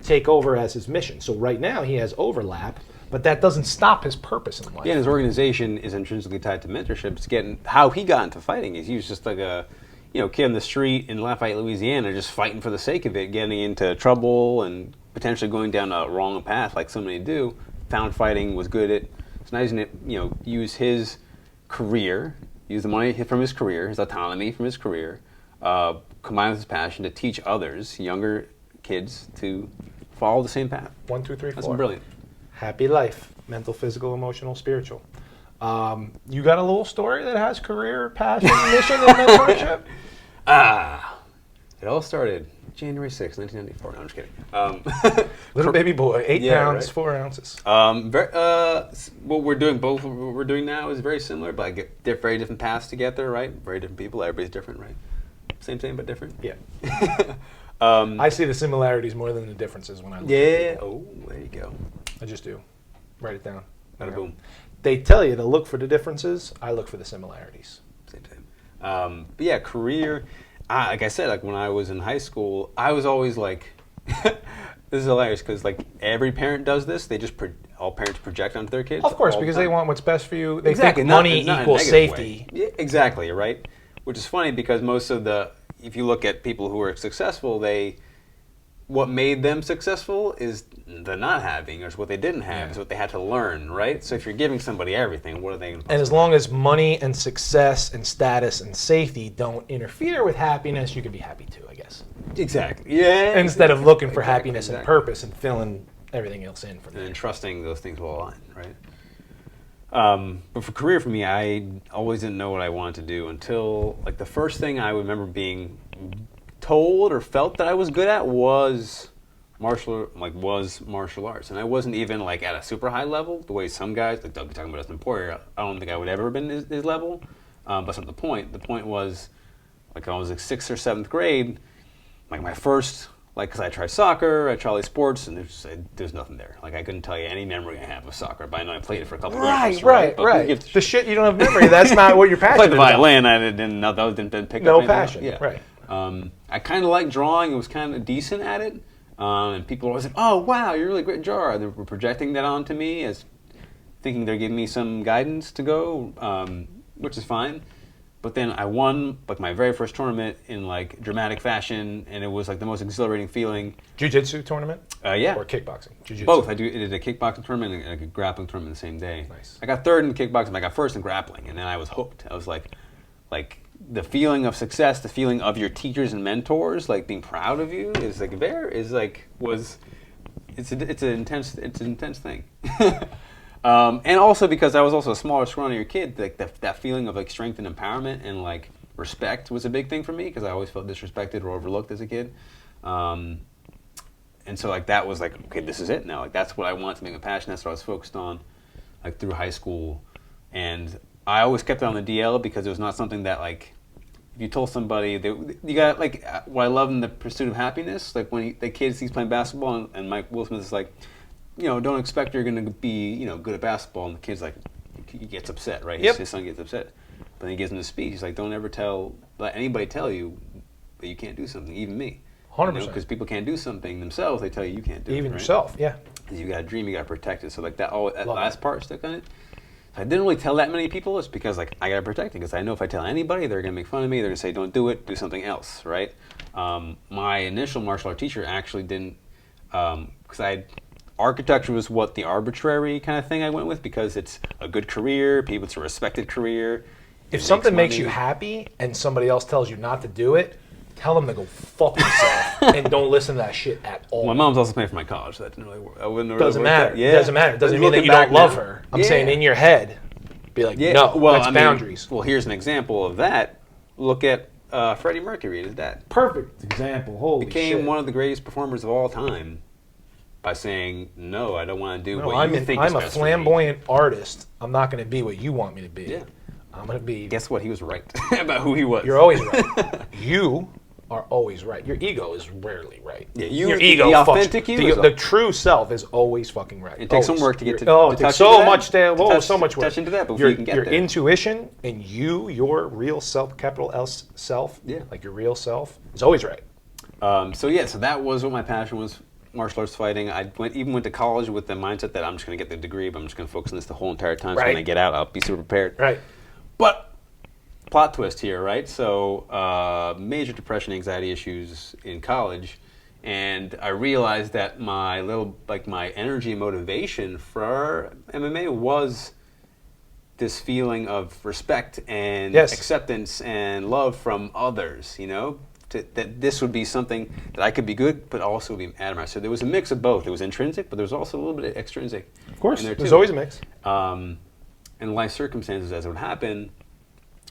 take over as his mission. So right now he has overlap, but that doesn't stop his purpose in life. Yeah, and his organization is intrinsically tied to mentorship. It's getting how he got into fighting is he was just like a kid on the street in Lafayette, Louisiana, just fighting for the sake of it, getting into trouble and potentially going down a wrong path like so many do. Found fighting, was good at it. So now he's going to use his career, use the money from his career, his autonomy from his career, combined with his passion to teach others, younger kids, to follow the same path. 1, 2, 3, 4. That's brilliant. Happy life. Mental, physical, emotional, spiritual. You got a little story that has career, passion, mission, and mentorship? It all started January 6, 1994. No, I'm just kidding. Little baby boy, 8 Yeah, pounds, right. 4 ounces. What we're doing now is very similar, but I get very different paths to get there, right? Very different people. Everybody's different, right? Same, but different. Yeah. I see the similarities more than the differences when I look at Yeah. people. Oh, there you go. I just do. Write it down. Bada You know. boom. They tell you to look for the differences. I look for the similarities. Same. But yeah, career. Like I said, like when I was in high school, I was always like, this is hilarious because like every parent does this. They just all parents project onto their kids. Of course, all the because time. they want what's best for you. They Exactly. think not- money not in a equals negative safety. way. Yeah, exactly, right? Which is funny because most of if you look at people who are successful, what made them successful is the not having, or is what they didn't have, is what they had to learn, right? So if you're giving somebody everything, what are they going to And as long as money and success and status and safety don't interfere with happiness, you can be happy too, I guess. Exactly. Yeah. Instead of looking for Exactly, happiness and exactly. purpose and filling everything else in from there. And trusting those things will align, right? But for career, for me, I always didn't know what I wanted to do until like the first thing I remember being told or felt that I was good at was martial arts, and I wasn't even like at a super high level the way some guys like Doug talking about Dustin Poirier. I don't think I would ever have been his level, but that's not the point. The point was like I was like 6th or 7th grade, like my first. Like, because I tried soccer, I tried all these sports, and there's nothing there. Like, I couldn't tell you any memory I have of soccer, but I know I played it for a couple of years. Right. But who gives a The shit you don't have memory, that's not what you're I passionate played the about. violin, I didn't know that didn't pick No up anything. passion, Yeah. right. I kind of liked drawing, I was kind of decent at it, and people were always like, oh, wow, you're a really great drawer. They were projecting that onto me as thinking they're giving me some guidance to go, which is fine. But then I won like my very first tournament in like dramatic fashion, and it was like the most exhilarating feeling. Jiu-jitsu tournament? Yeah. Or kickboxing? Jiu-jitsu. Both. I did a kickboxing tournament and a grappling tournament the same day. Nice. I got 3rd in kickboxing, I got 1st in grappling, and then I was hooked. I was like the feeling of success, the feeling of your teachers and mentors, like being proud of you, is like it's an intense thing. And also because I was also a smaller, scrawnier kid, like that feeling of like strength and empowerment and like respect was a big thing for me because I always felt disrespected or overlooked as a kid. And so like that was like, okay, this is it now. Like that's what I want to make a passion. That's what I was focused on, like through high school. And I always kept it on the DL because it was not something that like, if you told somebody, you got like what I love in The Pursuit of Happiness. Like when the kid sees playing basketball and Mike Will Smith is like, don't expect you're going to be, good at basketball. And the kid's like, he gets upset, right? Yep. His son gets upset. But then he gives him the speech. He's like, don't ever let anybody tell you that you can't do something, even me. 100%. Because people can't do something themselves, they tell you can't do it. Even right? yourself, yeah. Because you got a dream, you got to protect it. So like that Love last that. part stuck on it. I didn't really tell that many people. It's because like I got to protect it. Because I know if I tell anybody, they're going to make fun of me. They're going to say, don't do it, do something else, right? My initial martial art teacher actually didn't, because architecture was the arbitrary kind of thing I went with because it's a good career, it's a respected career, If something makes money. you happy and somebody else tells you not to do it, tell them to go fuck yourself and don't listen to that shit at all. My mom's also paying for my college, so that didn't really work. I wouldn't Doesn't really work matter. that. Yeah. Doesn't matter. Doesn't mean that Looking you don't back love now- her. I'm saying in your head, be like, no, well, that's I mean, boundaries. Well, here's an example of that. Look at Freddie Mercury and his dad. Perfect example. Holy Became shit. one of the greatest performers of all time by saying, no, I don't want to do No, what I'm you think is I'm a best for me." flamboyant artist. I'm not going to be what you want me to be. Yeah. I'm going to be... Guess what? He was right about who he was. You're always right. You are always right. Your ego is rarely right. Yeah, Your ego the fucks authentic you is the true self is always fucking right. It takes some Always. work to get to. Oh, to it takes touch so into that, much to touch, so much work. touch into that, but your, you can get your there. intuition and your real self, capital S self, Yeah. like your real self, is always right. So that was what my passion was. Martial arts fighting. I even went to college with the mindset that I'm just going to get the degree, but I'm just going to focus on this the whole entire time. So Right. when I get out, I'll be super prepared. Right. But plot twist here, right? So major depression, anxiety issues in college, and I realized that my energy and motivation for MMA was this feeling of respect and Yes. acceptance and love from others. That this would be something that I could be good, but also be admired. So there was a mix of both. There was intrinsic, but there was also a little bit of extrinsic. Of course. in there There's too. always a mix. And life circumstances, as it would happen,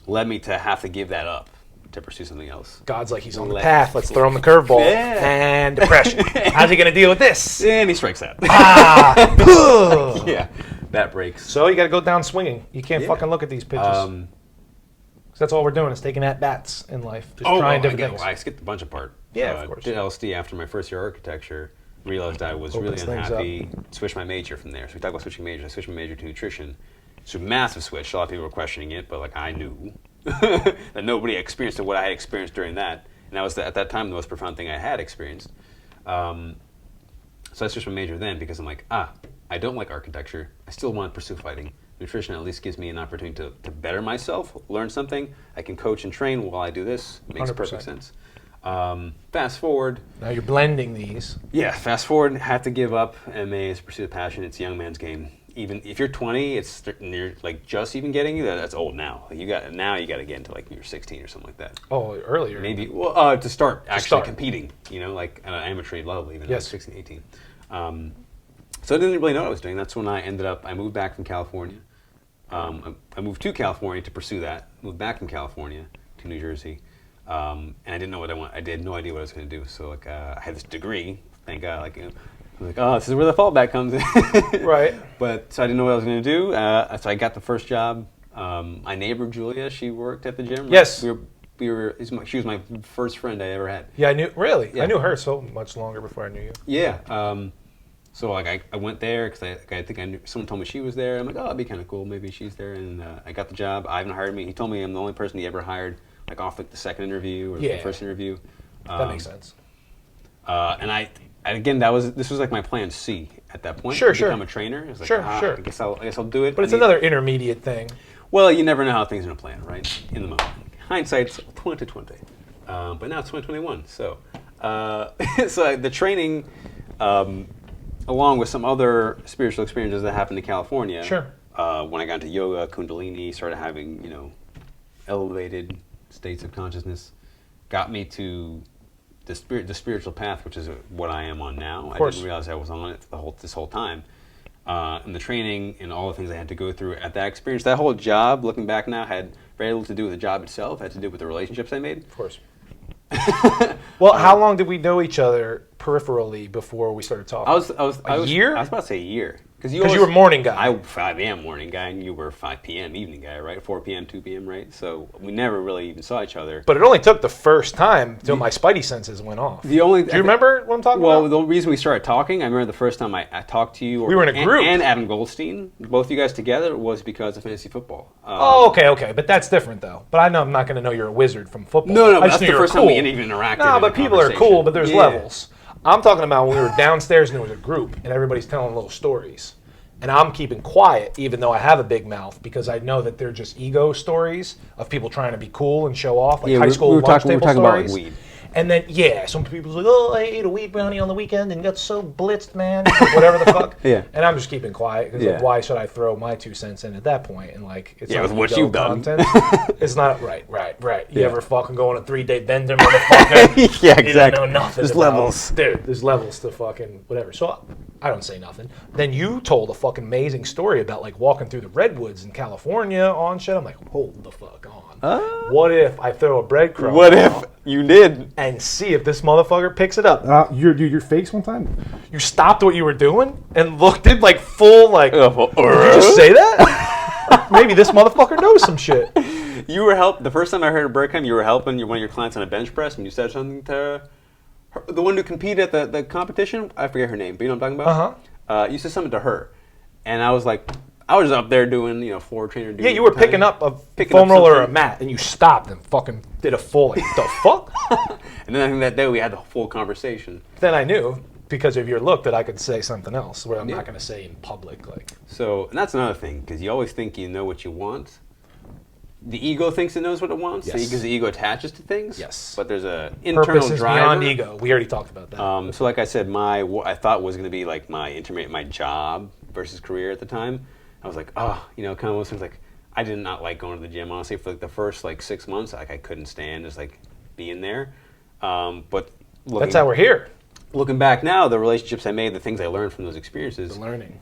led me to have to give that up to pursue something else. God's like, he's on the Let- path. Let's throw him the curveball. Yeah. And depression. How's he going to deal with this? And he strikes out. Ah. Yeah, that breaks. So you got to go down swinging. You can't Yeah. fucking look at these pitches. 'Cause that's all we're doing is taking at bats in life. Just trying different things. I skipped a bunch apart. Yeah, of course. Did LSD after my first year of architecture. Realized I was really Opens things unhappy. Switched my major from there. So we talk about switching majors. I switched my major to nutrition. It's a massive switch. A lot of people were questioning it, but I knew that nobody experienced what I had experienced during that, and that was at that time the most profound thing I had experienced. So I switched my major then because I'm like, I don't like architecture. I still want to pursue fighting. Nutrition at least gives me an opportunity to better myself, learn something. I can coach and train while I do this. It makes 100%. perfect sense. Fast forward. Now you're blending these. Yeah, fast forward. Had to give up MA as a pursuit of passion. It's a young man's game. Even if you're 20, and you're just even getting you. That's old now. You got to get into you're 16 or something like that. Oh, earlier. Maybe to start actually start. competing. At an amateur level, even Yes. 16, 18. So I didn't really know what I was doing. That's when I moved back from California. I moved to California to pursue that. Moved back from California to New Jersey, and I didn't know what I want. I had no idea what I was going to do. So I had this degree. Thank God. I was like, oh, this is where the fallback comes in. Right. But so I didn't know what I was going to do. So I got the first job. My neighbor Julia, she worked at the gym. Yes. She was my first friend I ever had. Yeah, I knew. Really, Yeah. I knew her so much longer before I knew you. Yeah. So I went there because I think I knew someone told me she was there. I'm like, oh, that'd be kind of cool. Maybe she's there, and I got the job. Ivan hired me. He told me I'm the only person he ever hired, off the second interview or the Yeah. first interview. That makes sense. And again this was my plan C at that point. Sure, to sure. Become a trainer. I was like, Sure. I guess I'll do it. But it's I mean, another intermediate thing. Well, you never know how things are gonna plan, right? In the moment. Hindsight's 2020, but now it's 2021. So, so the training, along with some other spiritual experiences that happened in California. Sure. When I got into yoga, Kundalini, started having elevated states of consciousness, got me to the spiritual path, which is what I am on now. Of course. I didn't realize I was on it this whole time. And the training and all the things I had to go through at that experience, that whole job, looking back now, had very little to do with the job itself. It had to do with the relationships I made. Of course. Well, how long did we know each other peripherally before we started talking? A year? I was about to say a year. Because you were a morning guy. I 5 a.m. morning guy, and you were 5 p.m. evening guy, right? 4 p.m., 2 p.m., right? So we never really even saw each other. But it only took the first time till my spidey senses went off. The only Do you remember what I'm talking Well, about? the reason we started talking, I remember the first time I talked to you. We were in a group. And Adam Goldstein, both you guys together, was because of fantasy football. Oh, okay. But that's different, though. But I know I'm not going to know you're a wizard from football. No, I but just that's knew the you were first time we cool. even interacted. No, in but a people are conversation. cool, but there's Yeah. levels. I'm talking about when we were downstairs and there was a group and everybody's telling little stories. And I'm keeping quiet, even though I have a big mouth, because I know that they're just ego stories of people trying to be cool and show off, like high school lunch table talking about stories. weed. And then, some people's like, oh, I ate a wheat brownie on the weekend and got so blitzed, man. Whatever the fuck. Yeah. And I'm just keeping quiet because like, why should I throw my 2 cents in at that point? And like, it's with what you've done. It's not right. You ever fucking go on a 3-day bender, motherfucker? Yeah, exactly. You don't know nothing. There's levels. Dude, there's levels to fucking whatever. So I don't say nothing. Then you told a fucking amazing story about like walking through the redwoods in California on shit. I'm like, hold the fuck on. What if I throw a breadcrumb? What if you did? And see if this motherfucker picks it up. Your face one time? You stopped what you were doing and did like full like. Did you Did just say that? Maybe this motherfucker knows some shit. You were the first time I heard a breadcrumb, you were helping one of your clients on a bench press, and you said something to her, the one who competed at the competition. I forget her name, but you know what I'm talking about. You said something to her, and I was like, I was up there doing floor trainer. Yeah, you were picking up a foam roller or a mat, and you stopped and fucking did a full like the fuck. And then I think that day we had the full conversation. Then I knew because of your look that I could say something else where I'm not going to say in public like. So, and that's another thing because you always think you know what you want. The ego thinks it knows what it wants because the ego attaches to things. Yes. But there's a internal Purpose is driver. beyond ego. We already talked about that. So like I said, what I thought was going to be like my job versus career at the time. I was like, kind of those things like I did not like going to the gym. Honestly, for like the first like 6 months, like I couldn't stand just like being there. But that's how we're here. Looking back now, the relationships I made, the things I learned from those experiences, The learning.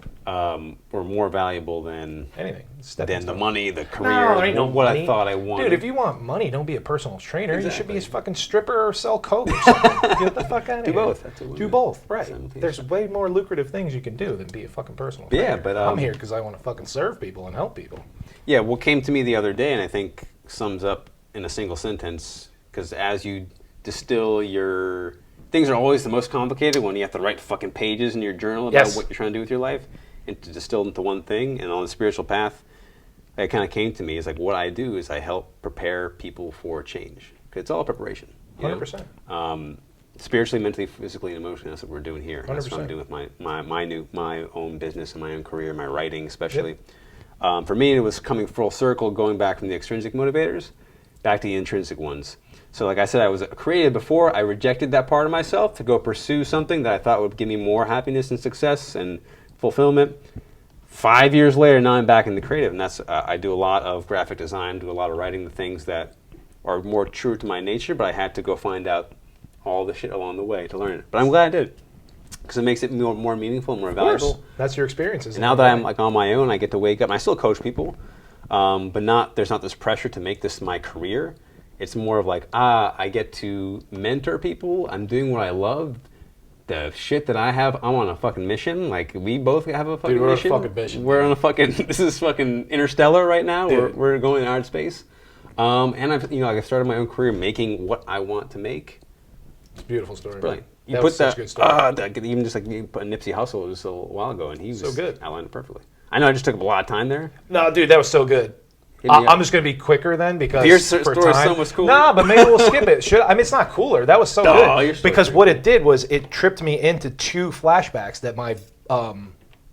Were more valuable than Anything. than the money, the career, No, there ain't no what money. I thought I wanted. Dude, if you want money, don't be a personal trainer. You should be a Exactly. fucking stripper or sell coke or something. Get the fuck out of Do here. both. That's what we Do do. both, right. Simultaneously. There's way more lucrative things you can do than be a fucking personal trainer. Yeah, but, I'm here because I want to fucking serve people and help people. Yeah, what came to me the other day, and I think sums up in a single sentence, because as you distill your... Things are always the most complicated when you have to write fucking pages in your journal about what you're trying to do with your life, and to distill into one thing. And on the spiritual path, it kind of came to me is like what I do is I help prepare people for change. 'Cause it's all preparation. 100%. Spiritually, mentally, physically, and emotionally. That's what we're doing here. That's what 100%. I'm doing with my own business and my own career, my writing especially. For me, it was coming full circle, going back from the extrinsic motivators back to the intrinsic ones. So like I said, I was creative before. I rejected that part of myself to go pursue something that I thought would give me more happiness and success and fulfillment. 5 years later, now I'm back in the creative, and that's I do a lot of graphic design, do a lot of writing, the things that are more true to my nature, but I had to go find out all the shit along the way to learn it. But I'm glad I did, because it makes it more meaningful and more valuable. That's your experiences. And now that I'm like on my own, I get to wake up, and I still coach people, but there's not this pressure to make this my career. It's more of like, I get to mentor people. I'm doing what I love. The shit that I have, I'm on a fucking mission. Like, we both have a fucking mission. We're on a fucking mission. We're on a fucking, this is fucking interstellar right now. We're going in outer space. And I've started my own career making what I want to make. It's a beautiful story. Brilliant. You put such a good story. Even just like you put Nipsey Hussle just a while ago, and he was So good. outlined it perfectly. I know I just took up a lot of time there. No, dude, that was so good. I'm just going to be quicker then because Your for story time. so much cooler. Nah, but maybe we'll skip it. It's not cooler. That was so No, your good. story's Because great. what it did was it tripped me into 2 flashbacks that my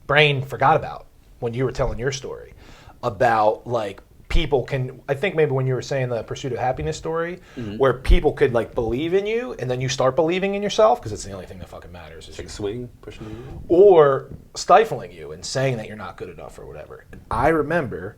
brain forgot about when you were telling your story about like people can. I think maybe when you were saying the pursuit of happiness story, where people could like believe in you, and then you start believing in yourself because it's the only thing that fucking matters. Is Take a swing, pushing the wheel. or stifling you and saying that you're not good enough or whatever. And I remember,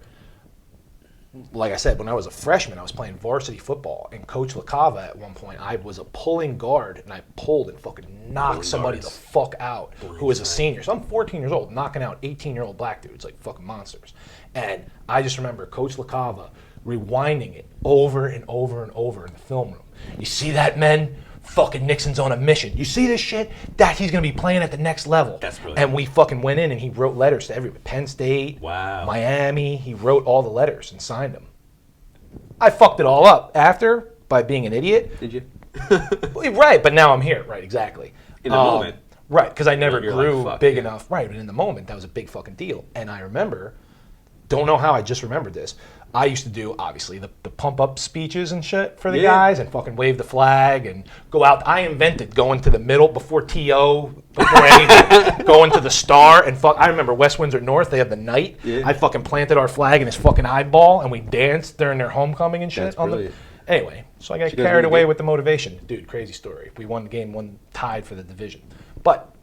like I said, when I was a freshman, I was playing varsity football, and Coach LaCava at one point, I was a pulling guard, and I pulled and fucking knocked somebody the fuck out who was a senior. So I'm 14 years old, knocking out 18-year-old black dudes like fucking monsters. And I just remember Coach LaCava rewinding it over and over and over in the film room. You see that, men? Fucking Nixon's on a mission. You see this shit? That he's going to be playing at the next level. That's brilliant. And we fucking went in and he wrote letters to everybody. Penn State, Wow. Miami. He wrote all the letters and signed them. I fucked it all up after by being an idiot. Did you? Right, but now I'm here. Right, exactly. In the moment. Right, because I never You're grew like, fuck, big yeah. enough. Right, but in the moment, that was a big fucking deal. And I remember, don't know how I just remembered this. I used to do, obviously, the pump-up speeches and shit for the guys and fucking wave the flag and go out. I invented going to the middle before TO, before anything, going to the star and fuck. I remember West Windsor North, they have the night. Yeah. I fucking planted our flag in his fucking eyeball and we danced during their homecoming and shit. That's brilliant. Anyway, so I got She goes carried win the away game? with the motivation. Dude, crazy story. We won the game, one tied for the division. But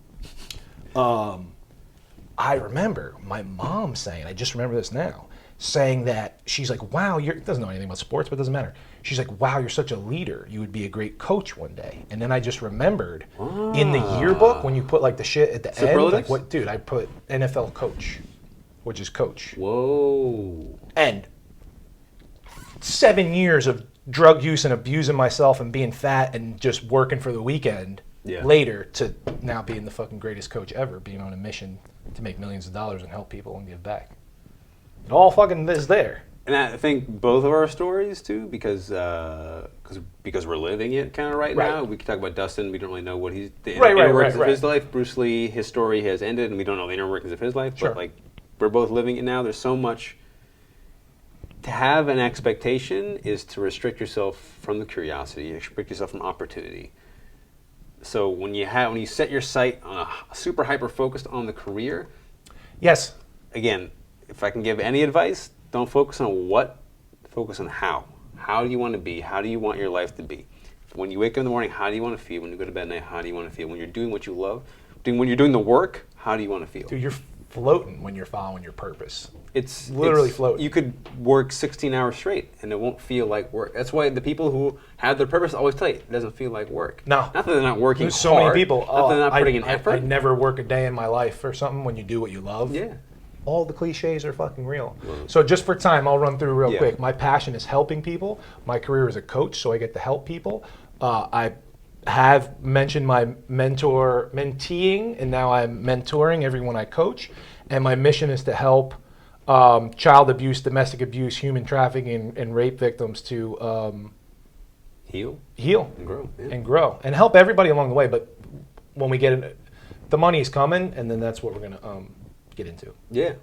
I remember my mom saying, I just remember this now, saying that she's like, wow, doesn't know anything about sports, but it doesn't matter. She's like, wow, you're such a leader. You would be a great coach one day. And then I just remembered in the yearbook when you put like the shit at the end, Superlatives? like dude, I put NFL coach, which is coach. Whoa. And 7 years of drug use and abusing myself and being fat and just working for the weekend later to now being the fucking greatest coach ever, being on a mission to make millions of dollars and help people and give back. It all fucking is there. And I think both of our stories too, because we're living it kind of right now. We can talk about Dustin. We don't really know what he's the inner workings of his life. Bruce Lee, his story has ended, and we don't know the inner workings of his life. Sure. But like, we're both living it now. There's so much. To have an expectation is to restrict yourself from the curiosity, restrict yourself from opportunity. So when you set your sight on a super hyper focused on the career, yes. Again, if I can give any advice, don't focus on what, focus on how. How do you want to be? How do you want your life to be? When you wake up in the morning, how do you want to feel? When you go to bed at night, how do you want to feel? When you're doing what you love, when you're doing the work, how do you want to feel? Dude, you're floating when you're following your purpose. It's literally floating. You could work 16 hours straight and it won't feel like work. That's why the people who have their purpose always tell you it doesn't feel like work. No. Not that they're not working There's so hard. many people. Not that they're not putting in effort. I never work a day in my life for something when you do what you love. Yeah. All the cliches are fucking real. So just for time, I'll run through real quick. My passion is helping people. My career is a coach, so I get to help people. I have mentioned my menteeing, and now I'm mentoring everyone I coach. And my mission is to help child abuse, domestic abuse, human trafficking, and rape victims to heal and grow, and grow, and help everybody along the way. But when we get in, the money's coming, and then that's what we're gonna get into. Yeah.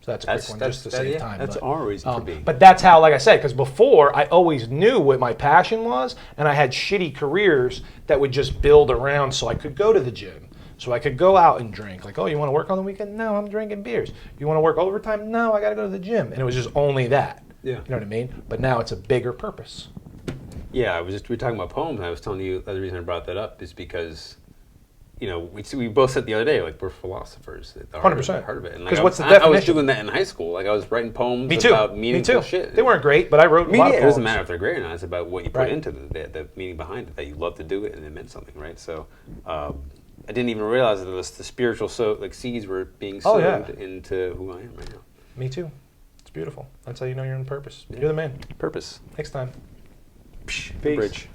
So that's a quick one, just to save time. That's our reason for being. But that's how, like I said, because before I always knew what my passion was, and I had shitty careers that would just build around so I could go to the gym, so I could go out and drink. Like, oh, you want to work on the weekend? No, I'm drinking beers. You want to work overtime? No, I got to go to the gym. And it was just only that. Yeah. You know what I mean? But now it's a bigger purpose. Yeah, we were talking about poems, and I was telling you the reason I brought that up is because, we both said the other day, like, we're philosophers. 100%. Heart of it. Because what's the definition? I was doing that in high school. Like, I was writing poems about meaningful shit. They weren't great, but I wrote a lot of It doesn't poems. matter if they're great or not. It's about what you put into the meaning behind it, that you love to do it and it meant something, right? So I didn't even realize that the spiritual seeds were being sowed into who I am right now. Me too. It's beautiful. That's how you know you're in purpose. You're the man. Purpose. Next time. Peace. Peace. Bridge.